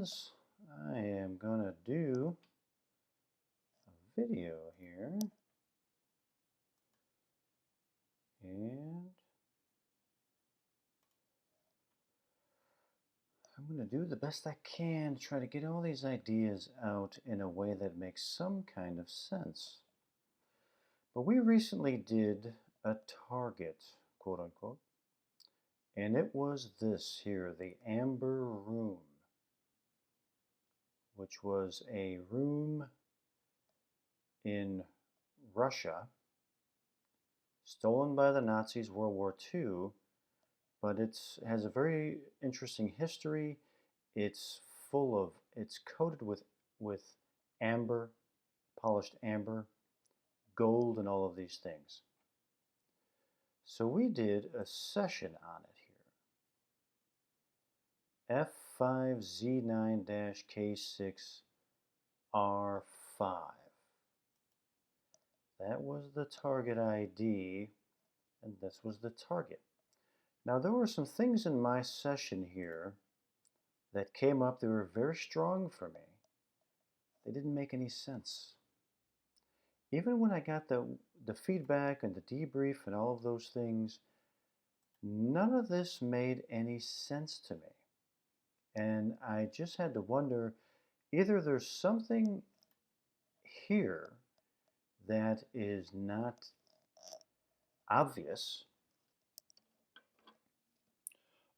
friends, I am gonna do a video here, and I'm gonna do the best I can to try to get all these ideas out in a way that makes some kind of sense. But we recently did a target, quote unquote, and it was this here, the Amber Room, which was a room in Russia, stolen by the Nazis, World War II, but it has a very interesting history. It's coated with amber, polished amber, gold, and all of these things. So we did a session on it here. F5Z9-K6R5. That was the target ID, and this was the target. Now there were some things in my session here that came up that were very strong for me. They didn't make any sense. Even when I got the feedback and the debrief and all of those things, none of this made any sense to me. And I just had to wonder, either there's something here that is not obvious,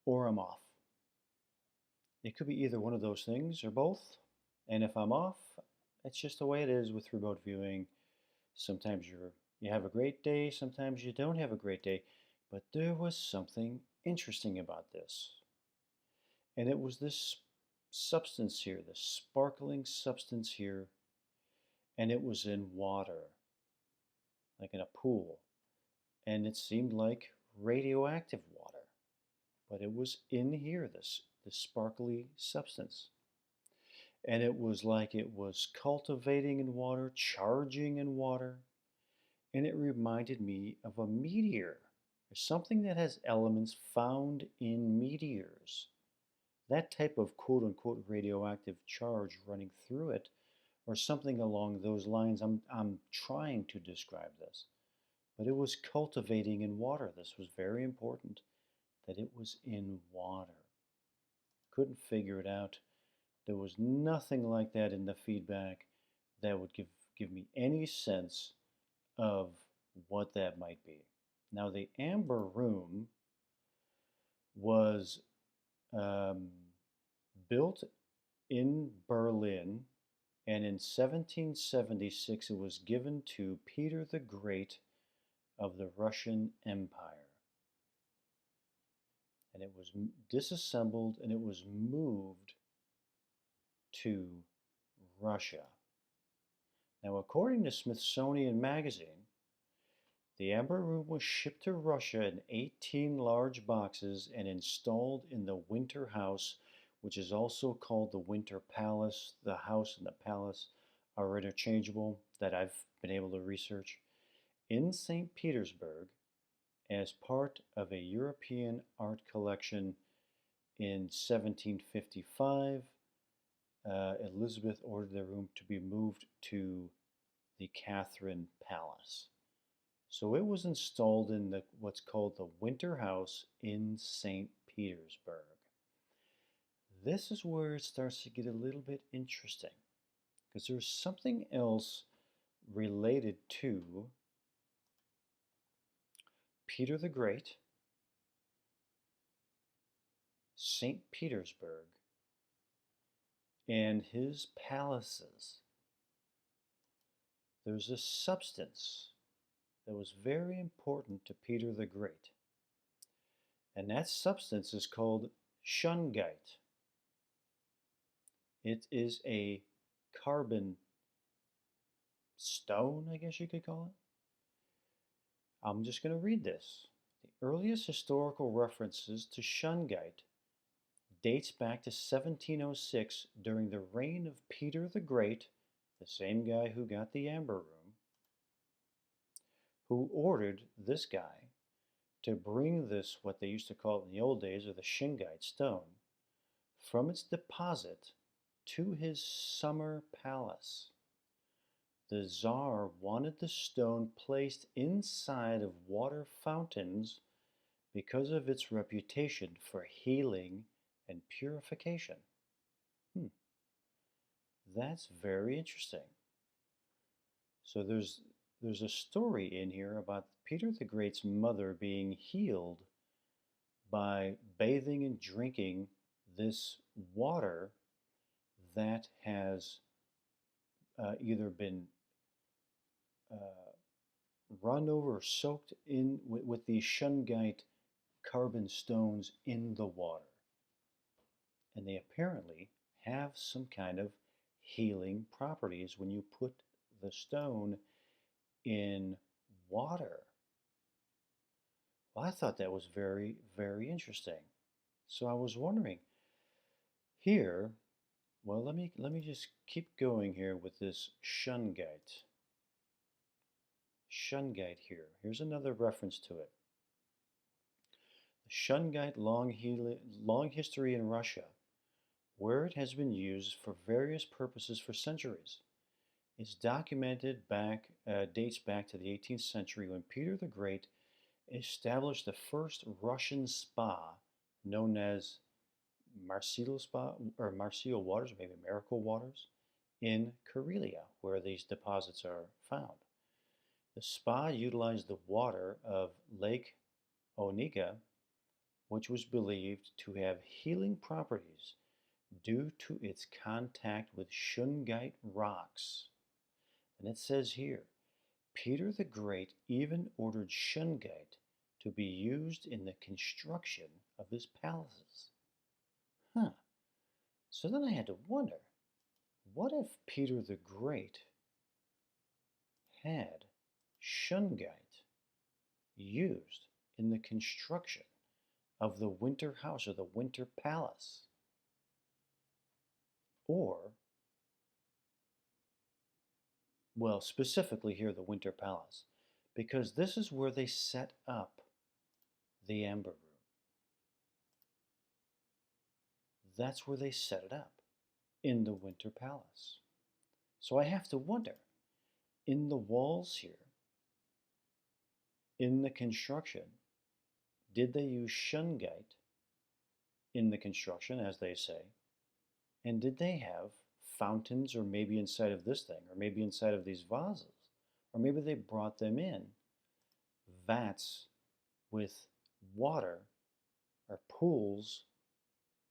or I'm off. It could be either one of those things or both. And if I'm off, it's just the way it is with remote viewing. Sometimes you have a great day, sometimes you don't have a great day. But there was something interesting about this. And it was this substance here, this sparkling substance here, and it was in water, like in a pool. And it seemed like radioactive water, but it was in here, this sparkly substance. And it was like it was cultivating in water, charging in water, and it reminded me of a meteor, or something that has elements found in meteors. That type of quote unquote radioactive charge running through it, or something along those lines. I'm trying to describe this. But it was cultivating in water. This was very important, that it was in water. Couldn't figure it out. There was nothing like that in the feedback that would give me any sense of what that might be. Now, the Amber Room was built in Berlin, and in 1776 it was given to Peter the Great of the Russian Empire. And it was disassembled and it was moved to Russia. Now, according to Smithsonian Magazine, the Amber Room was shipped to Russia in 18 large boxes and installed in the Winter House, which is also called the Winter Palace. The house and the palace are interchangeable, that I've been able to research, in St. Petersburg as part of a European art collection. In 1755, Elizabeth ordered the room to be moved to the Catherine Palace. So it was installed in what's called the Winter House in St. Petersburg. This is where it starts to get a little bit interesting, because there's something else related to Peter the Great, St. Petersburg, and his palaces. There's a substance that was very important to Peter the Great, and that substance is called Shungite. It is a carbon stone, I guess you could call it. I'm just going to read this. The earliest historical references to Shungite dates back to 1706 during the reign of Peter the Great, the same guy who got the Amber Room, who ordered this guy to bring this, what they used to call it in the old days, or the Shungite stone, from its deposit to his summer palace. The Tsar wanted the stone placed inside of water fountains because of its reputation for healing and purification. Hmm, that's very interesting. So there's a story in here about Peter the Great's mother being healed by bathing and drinking this water that has either been uh, run over or soaked in with these shungite carbon stones in the water. And they apparently have some kind of healing properties when you put the stone in water. Well, I thought that was very, very interesting. So I was wondering here, well, let me just keep going here with this shungite. Shungite here. Here's another reference to it. The shungite long history in Russia, where it has been used for various purposes for centuries. It's documented dates back to the 18th century when Peter the Great established the first Russian spa known as Marseille Spa or Marseille Waters, maybe Miracle Waters, in Karelia, where these deposits are found. The spa utilized the water of Lake Onega, which was believed to have healing properties due to its contact with shungite rocks. And it says here, Peter the Great even ordered shungite to be used in the construction of his palaces. Huh. So then I had to wonder, what if Peter the Great had shungite used in the construction of the winter house or the winter palace? Or, well, specifically here, the winter palace, because this is where they set up the Amber Room. That's where they set it up, in the winter palace. So I have to wonder, in the walls here, in the construction, did they use shungite in the construction, as they say? And did they have fountains, or maybe inside of this thing, or maybe inside of these vases? Or maybe they brought them in vats with water, or pools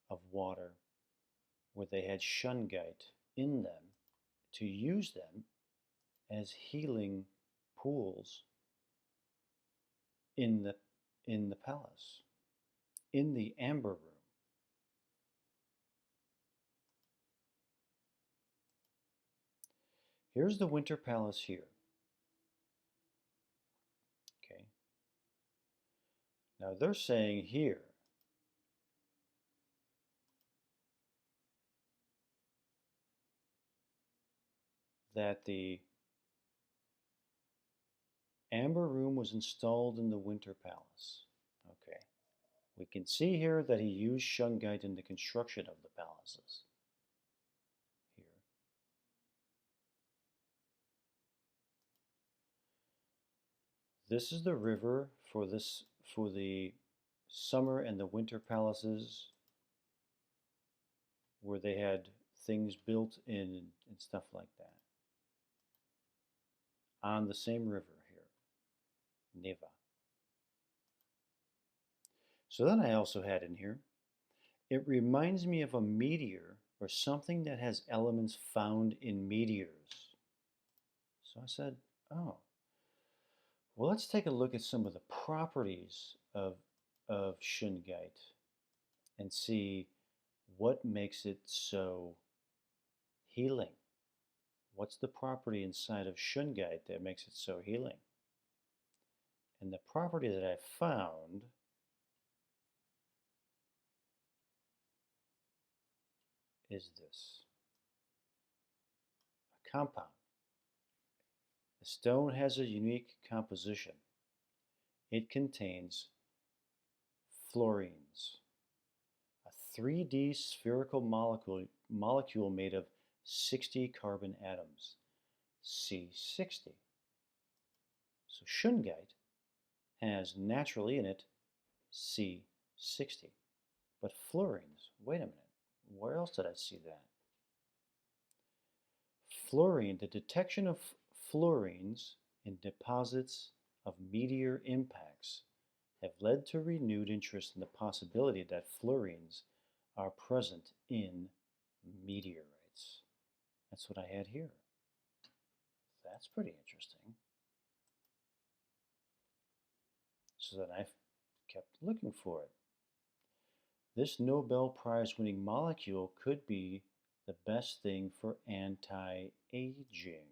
of water where they had shungite in them to use them as healing pools in the palace, in the Amber Room. Here's the Winter Palace here. Okay. Now they're saying here that the Amber Room was installed in the Winter Palace. Okay. We can see here that he used shungite in the construction of the palaces. Here. This is the river for the summer and the winter palaces where they had things built in and stuff like that. On the same river here, Neva. So then I also had in here, it reminds me of a meteor or something that has elements found in meteors. So I said, oh, well, let's take a look at some of the properties of shungite and see what makes it so healing. What's the property inside of shungite that makes it so healing? And the property that I found is this, a compound. The stone has a unique composition. It contains fluorines, a 3D spherical molecule made of 60 carbon atoms, C60. So shungite has naturally in it C60. But fluorines, wait a minute, where else did I see that? Fluorine, the detection of fluorines in deposits of meteor impacts have led to renewed interest in the possibility that fluorines are present in meteorites. That's what I had here. That's pretty interesting. So then I kept looking for it. This Nobel Prize winning molecule could be the best thing for anti-aging.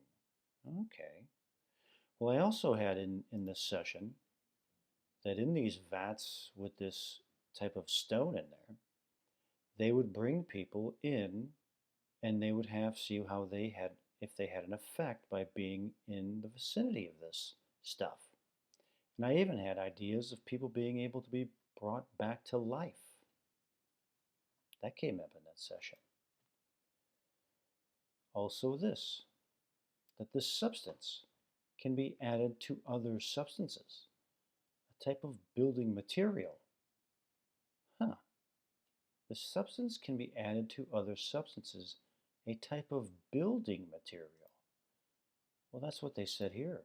Okay. Well, I also had in this session that in these vats with this type of stone in there, they would bring people in and they would see how they had, if they had an effect by being in the vicinity of this stuff. And I even had ideas of people being able to be brought back to life. That came up in that session. Also this, that this substance can be added to other substances, a type of building material. Huh. The substance can be added to other substances, a type of building material. Well, that's what they said here.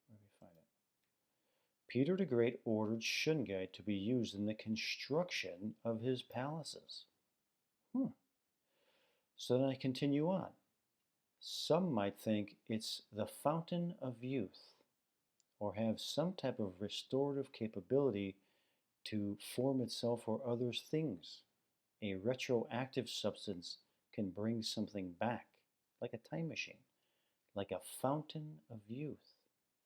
Where do we find it? Peter the Great ordered Shungite to be used in the construction of his palaces. So then I continue on. Some might think it's the fountain of youth, or have some type of restorative capability to form itself or other things. A retroactive substance can bring something back, like a time machine, like a fountain of youth,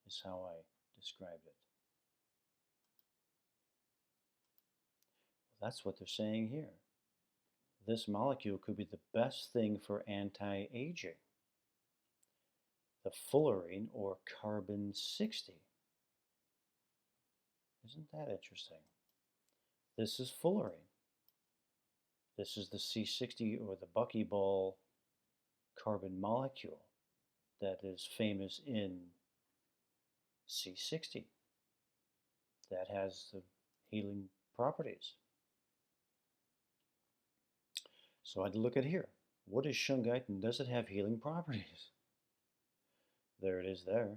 is how I described it. That's what they're saying here. This molecule could be the best thing for anti-aging. The fullerene, or carbon 60. Isn't that interesting? This is fullerene. This is the C60, or the buckyball carbon molecule that is famous in C60. That has the healing properties. So I had to look at here. What is shungite and does it have healing properties? There it is there.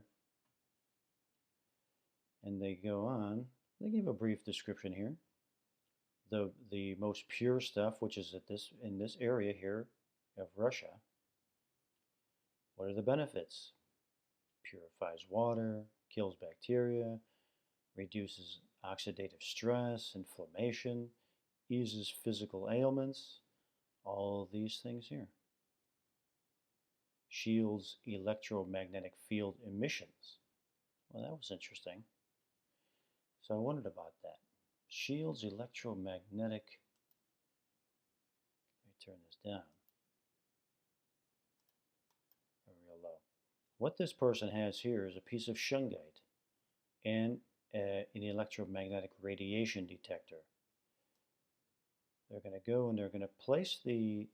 And they go on. They give a brief description here. The most pure stuff, which is in this area here of Russia. What are the benefits? Purifies water, kills bacteria, reduces oxidative stress, inflammation, eases physical ailments, all these things here. Shields electromagnetic field emissions. Well, that was interesting. So I wondered about that. Shields electromagnetic. Let me turn this down. Real low. What this person has here is a piece of shungite and an electromagnetic radiation detector. They're going to go and they're going to place the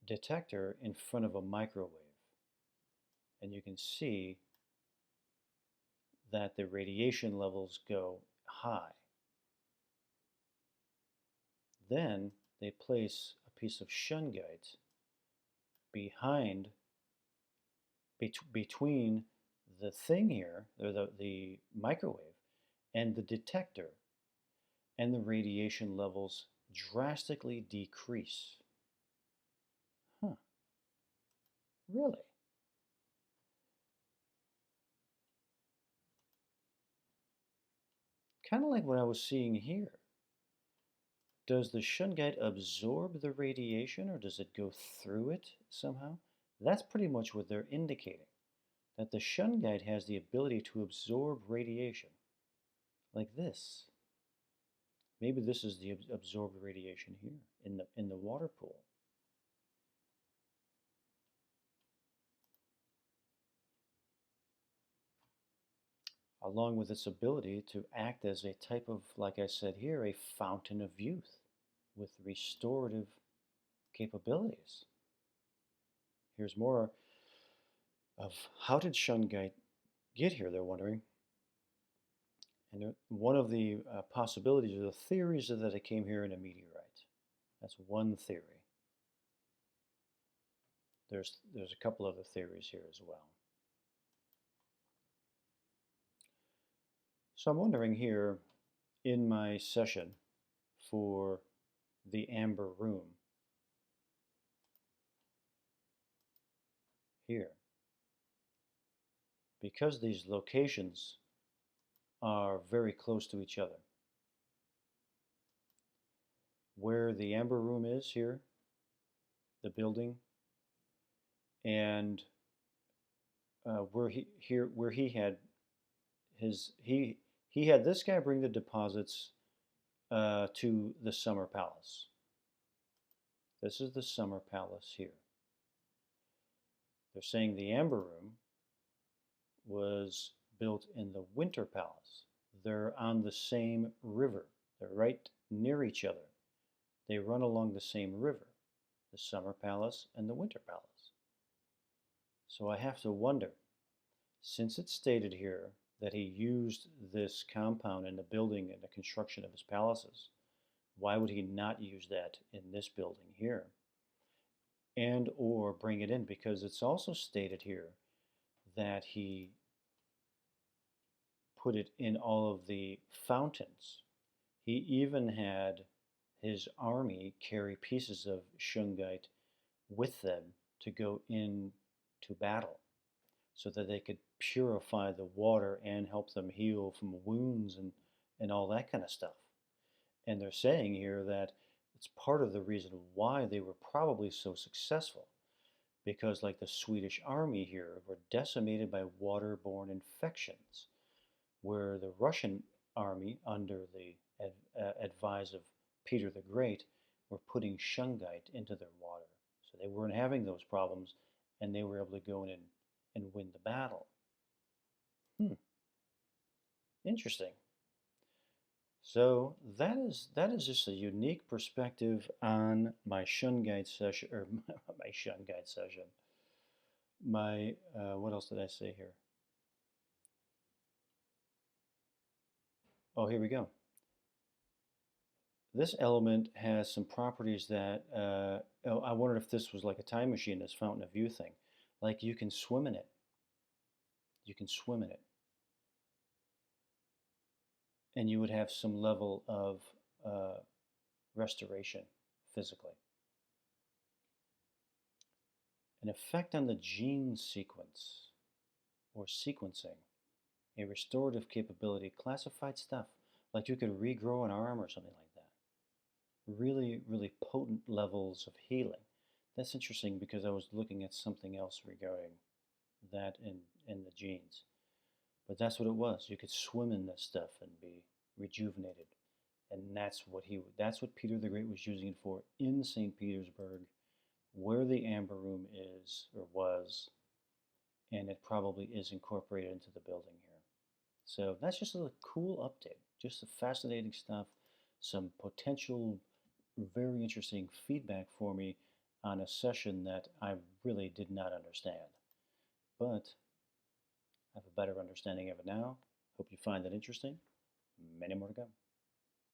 detector in front of a microwave. And you can see that the radiation levels go high. Then they place a piece of shungite behind, between the thing here, or the microwave, and the detector, and the radiation levels drastically decrease. Huh. Really? Kind of like what I was seeing here. Does the shungite absorb the radiation or does it go through it somehow? That's pretty much what they're indicating. That the shungite has the ability to absorb radiation. Like this. Maybe this is the absorbed radiation here in the water pool. along with its ability to act as a type of, like I said here, a fountain of youth with restorative capabilities. Here's more of how did Shungite get here, they're wondering. And one of the possibilities or the theories is that it came here in a meteorite. That's one theory. There's a couple other theories here as well. So I'm wondering here in my session for the amber room here, because these locations are very close to each other. Where the amber room is here, the building, and where he had he had this guy bring the deposits to the summer palace. This is the summer palace here. They're saying the amber room was built in the winter palace. They're on the same river. They're right near each other. They run along the same river, the summer palace and the winter palace. So I have to wonder, since it's stated here that he used this compound in the building and the construction of his palaces, why would he not use that in this building here? And or bring it in, because it's also stated here that he put it in all of the fountains. He even had his army carry pieces of shungite with them to go into battle so that they could purify the water and help them heal from wounds and all that kind of stuff. And they're saying here that it's part of the reason why they were probably so successful, because like the Swedish army here were decimated by waterborne infections, where the Russian army under the advice of Peter the Great were putting shungite into their water. So they weren't having those problems, and they were able to go in and win the battle. Interesting. So that is just a unique perspective on my Shungite session, or my Shungite session. My what else did I say here? Oh, here we go. This element has some properties that oh, I wondered if this was like a time machine, this fountain of youth thing. Like you can swim in it. You can swim in it. And you would have some level of restoration physically. An effect on the gene sequence or sequencing, a restorative capability, classified stuff, like you could regrow an arm or something like that. Really, really potent levels of healing. That's interesting because I was looking at something else regarding that in the genes. But that's what it was. You could swim in this stuff and be rejuvenated. And that's what Peter the Great was using it for in St. Petersburg, where the Amber Room is or was, and it probably is incorporated into the building here. So that's just a cool update. Just the fascinating stuff, some potential very interesting feedback for me on a session that I really did not understand. But I have a better understanding of it now. Hope you find that interesting. Many more to go.